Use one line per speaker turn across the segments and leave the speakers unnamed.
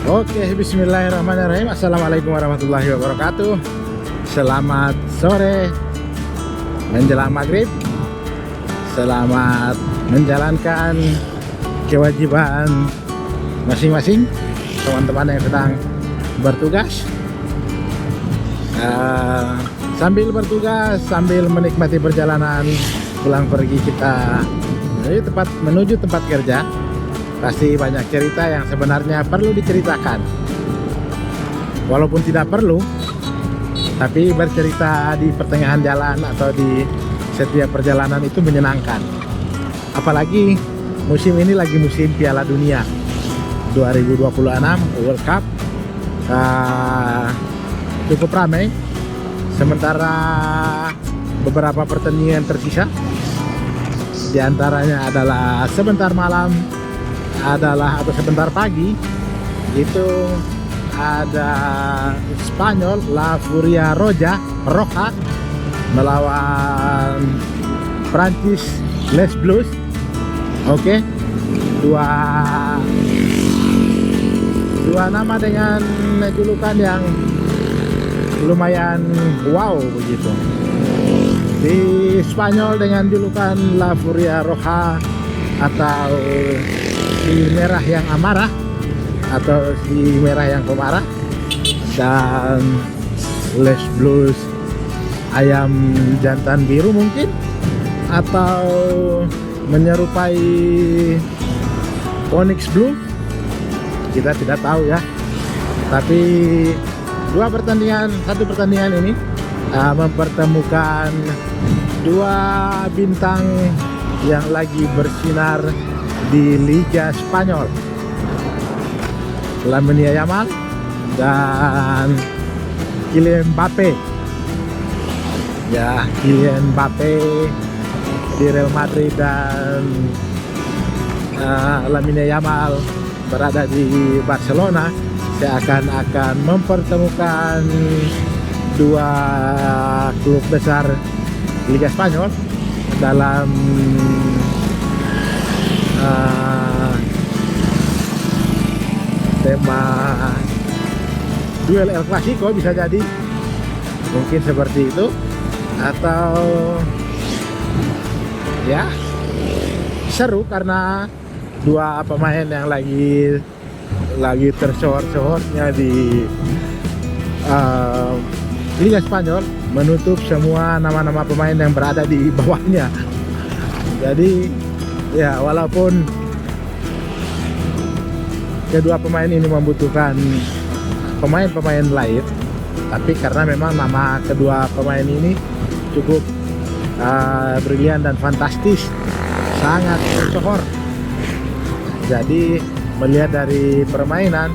Oke, bismillahirrahmanirrahim. Assalamualaikum warahmatullahi wabarakatuh. Selamat sore menjelang maghrib. Selamat menjalankan kewajiban masing-masing teman-teman yang sedang bertugas. Sambil bertugas, sambil menikmati perjalanan pulang pergi kita menuju tempat kerja. Pasti banyak cerita yang sebenarnya perlu diceritakan. Walaupun tidak perlu, tapi bercerita di pertengahan jalan atau di setiap perjalanan itu menyenangkan. Apalagi musim ini lagi musim Piala Dunia 2026 World Cup. Cukup ramai. Sementara beberapa pertandingan tersisa. Di antaranya adalah sebentar malam atau sebentar pagi itu ada Spanyol La Furia Roja melawan Prancis Les Bleus. Oke. Dua nama dengan julukan yang lumayan wow begitu. Di Spanyol dengan julukan La Furia Roja atau si merah yang amarah atau si merah yang pemarah, dan Les Bleus ayam jantan biru mungkin, atau menyerupai Onyx Blue, kita tidak tahu ya. Tapi satu pertandingan ini mempertemukan dua bintang yang lagi bersinar di Liga Spanyol, Lamine Yamal dan Kylian Mbappe. Ya, Kylian Mbappe di Real Madrid dan Lamine Yamal berada di Barcelona, seakan-akan mempertemukan dua klub besar Liga Spanyol dalam tema duel El Clasico, bisa jadi mungkin seperti itu, atau ya seru karena dua pemain yang lagi tersohor-sohornya di Liga Spanyol menutup semua nama-nama pemain yang berada di bawahnya. Jadi ya, walaupun kedua pemain ini membutuhkan pemain-pemain lain, tapi karena memang nama kedua pemain ini cukup brilian dan fantastis, sangat tersohor. Jadi melihat dari permainan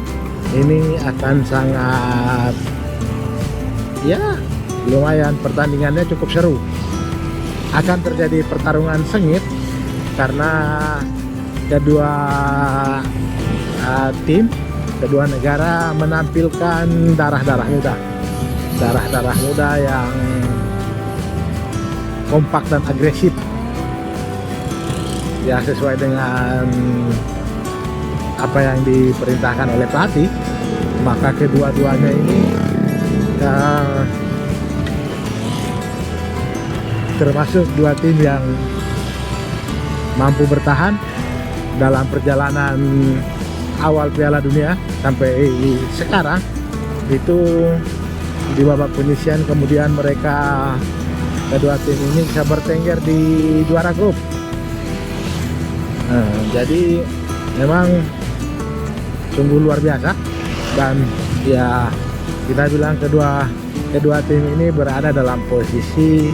ini akan sangat ya lumayan, pertandingannya cukup seru. Akan terjadi pertarungan sengit karena kedua kedua negara menampilkan darah-darah muda yang kompak dan agresif. Ya, sesuai dengan apa yang diperintahkan oleh pelatih, maka kedua-duanya ini termasuk dua tim yang mampu bertahan dalam perjalanan awal Piala Dunia sampai sekarang. Itu di babak penyisian, kemudian mereka kedua tim ini bisa bertengger di juara grup. Jadi memang sungguh luar biasa, dan ya kita bilang kedua tim ini berada dalam posisi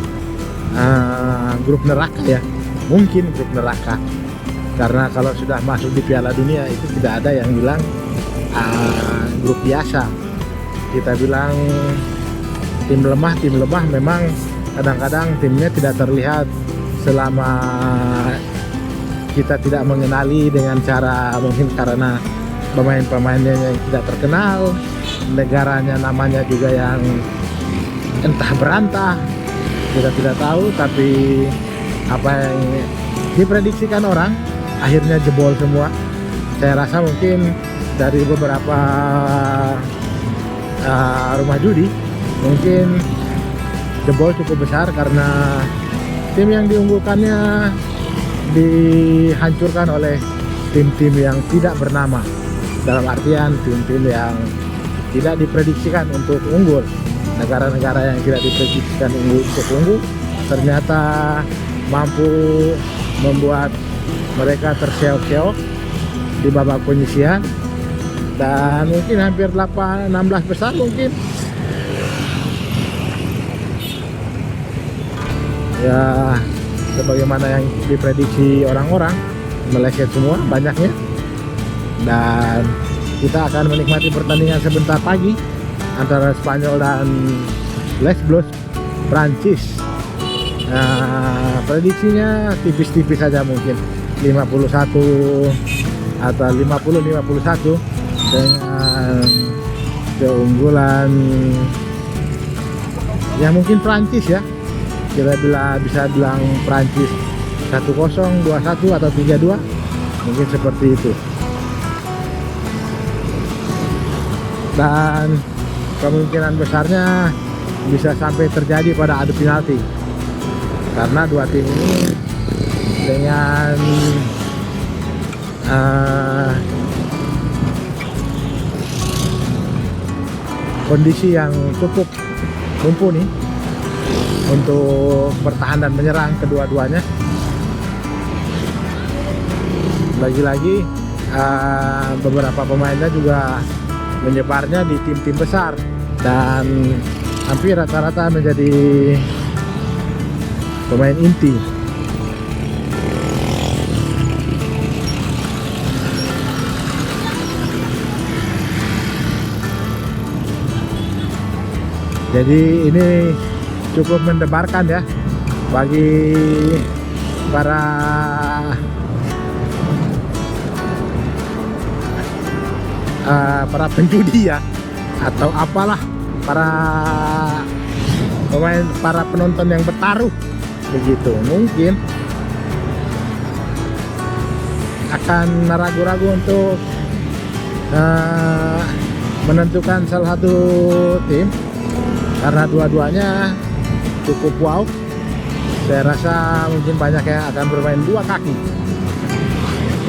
grup neraka ya, mungkin grup neraka. Karena kalau sudah masuk di Piala Dunia itu tidak ada yang bilang grup biasa. Kita bilang tim lemah memang kadang-kadang timnya tidak terlihat selama kita tidak mengenali dengan cara, mungkin karena pemain-pemainnya yang tidak terkenal, negaranya namanya juga yang entah berantah, kita tidak tahu. Tapi apa yang diprediksikan orang akhirnya jebol semua. Saya rasa mungkin dari beberapa rumah judi, mungkin jebol cukup besar karena tim yang diunggulkannya dihancurkan oleh tim-tim yang tidak bernama, dalam artian tim-tim yang tidak diprediksikan untuk unggul. Negara-negara yang tidak diprediksikan untuk unggul ternyata mampu membuat mereka terseok-seok di babak penyisihan, dan mungkin hampir 16 besar mungkin ya, sebagaimana yang diprediksi orang-orang, meleset semua banyaknya. Dan kita akan menikmati pertandingan sebentar pagi antara Spanyol dan Les Bleus Prancis. Prediksinya tipis-tipis saja, mungkin 51 atau 50-51 dengan keunggulan ya mungkin Prancis ya. Kita bisa bilang Prancis 1-0, 2-1 atau 3-2, mungkin seperti itu. Dan kemungkinan besarnya bisa sampai terjadi pada adu penalti, karena dua tim ini dengan kondisi yang cukup mumpuni untuk bertahan dan menyerang kedua-duanya. Lagi-lagi beberapa pemainnya juga menyebarnya di tim-tim besar dan hampir rata-rata menjadi pemain inti. Jadi ini cukup mendebarkan ya bagi para penjudi ya, atau apalah, para penonton yang bertaruh begitu. Mungkin akan ragu-ragu untuk menentukan salah satu tim, karena dua-duanya cukup wow. Saya rasa mungkin banyak yang akan bermain dua kaki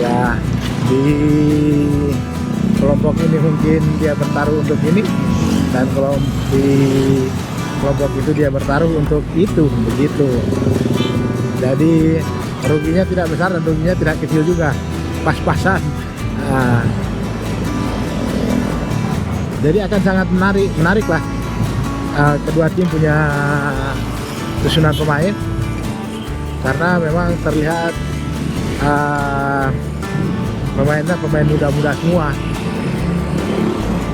ya. Di kelompok ini mungkin dia bertaruh untuk ini, dan kalau di kelompok itu dia bertaruh untuk itu, begitu. Jadi ruginya tidak besar dan ruginya tidak kecil juga, pas-pasan. Jadi akan sangat menarik lah. Kedua tim punya susunan pemain, karena memang terlihat pemainnya pemain muda-muda semua.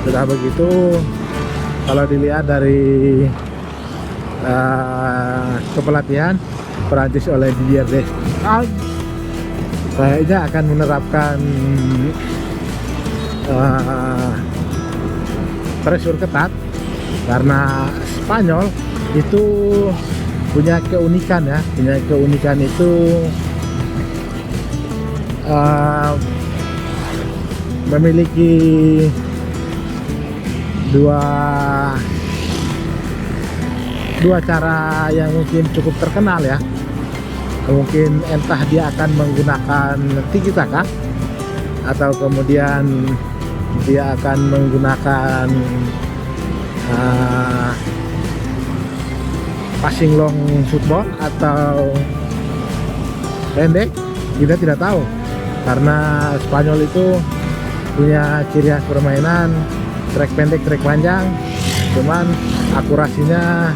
Sudah begitu, kalau dilihat dari kepelatihan Perancis oleh Didier Deschamps, kayaknya akan menerapkan pressure ketat, karena Spanyol itu punya keunikan ya, itu memiliki dua cara yang mungkin cukup terkenal ya. Mungkin entah dia akan menggunakan tiki taka, atau kemudian dia akan menggunakan passing long football atau pendek. Kita tidak tahu, karena Spanyol itu punya ciri khas permainan trek pendek, trek panjang. Cuman akurasinya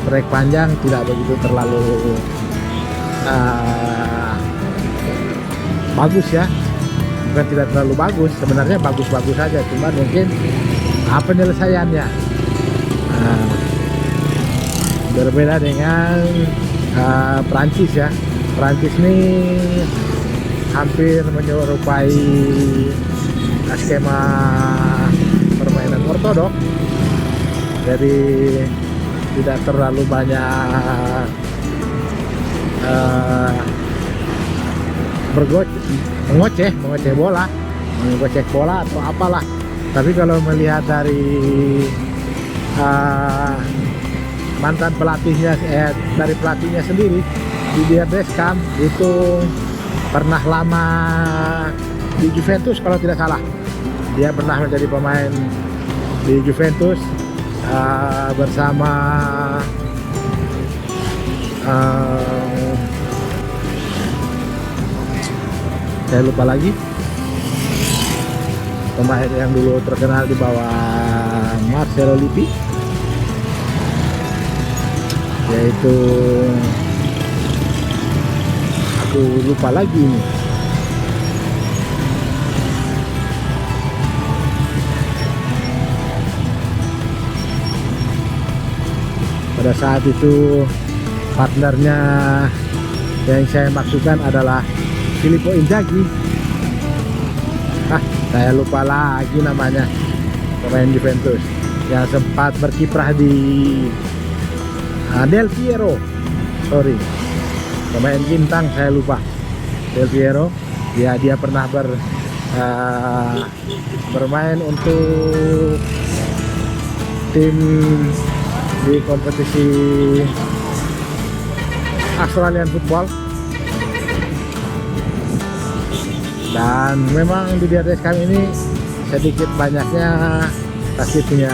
trek panjang tidak begitu terlalu bagus ya. Bukan tidak terlalu bagus, sebenarnya bagus-bagus saja, cuman mungkin penyelesaiannya berbeda dengan Prancis ya. Prancis ini hampir menyerupai skema permainan ortodok, jadi tidak terlalu banyak mengoceh bola, gocek bola atau apalah. Tapi kalau melihat dari mantan pelatihnya, dari pelatihnya sendiri, Didier Deschamps itu pernah lama di Juventus kalau tidak salah. Dia pernah menjadi pemain di Juventus bersama saya lupa lagi pemain yang dulu terkenal di bawah Marcelo Lippi, yaitu aku lupa lagi ini. Pada saat itu partnernya yang saya maksudkan adalah Filippo Inzaghi. Saya lupa lagi namanya, pemain Juventus yang sempat berkiprah di Del Piero, pemain bintang, saya lupa. Del Piero, dia pernah bermain untuk tim di kompetisi Australian Football. Dan memang Didier Deschamps ini sedikit banyaknya pasti punya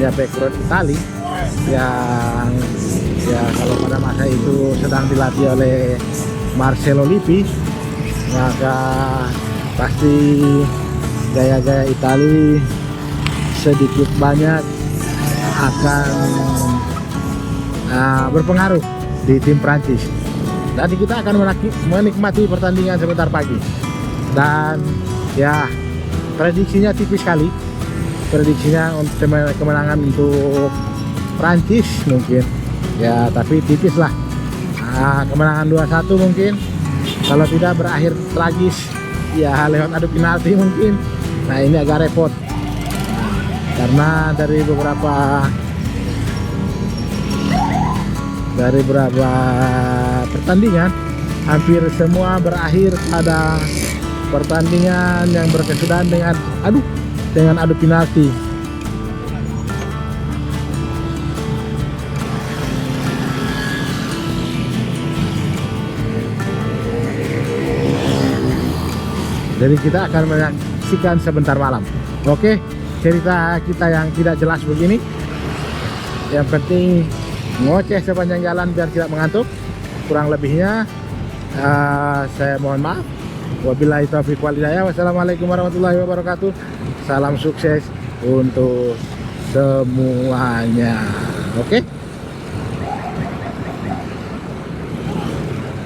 background Itali yang ya kalau pada masa itu sedang dilatih oleh Marcelo Lippi, maka pasti gaya-gaya Itali sedikit banyak akan berpengaruh di tim Prancis. Nanti kita akan menikmati pertandingan sebentar pagi, dan ya prediksinya tipis sekali, prediksinya untuk kemenangan untuk Prancis mungkin ya, tapi tipis lah, kemenangan 2-1 mungkin, kalau tidak berakhir tragis ya lewat adu penalti mungkin. Nah ini agak repot karena dari beberapa pertandingan hampir semua berakhir pada pertandingan yang berkesudahan dengan adu penalti. Jadi kita akan menyaksikan sebentar malam. Oke, cerita kita yang tidak jelas begini, yang penting ngoceh sepanjang jalan biar tidak mengantuk. Kurang lebihnya saya mohon maaf. Wabillahi taufiq wal hidayah. Wassalamualaikum warahmatullahi wabarakatuh. Salam sukses untuk semuanya. Oke.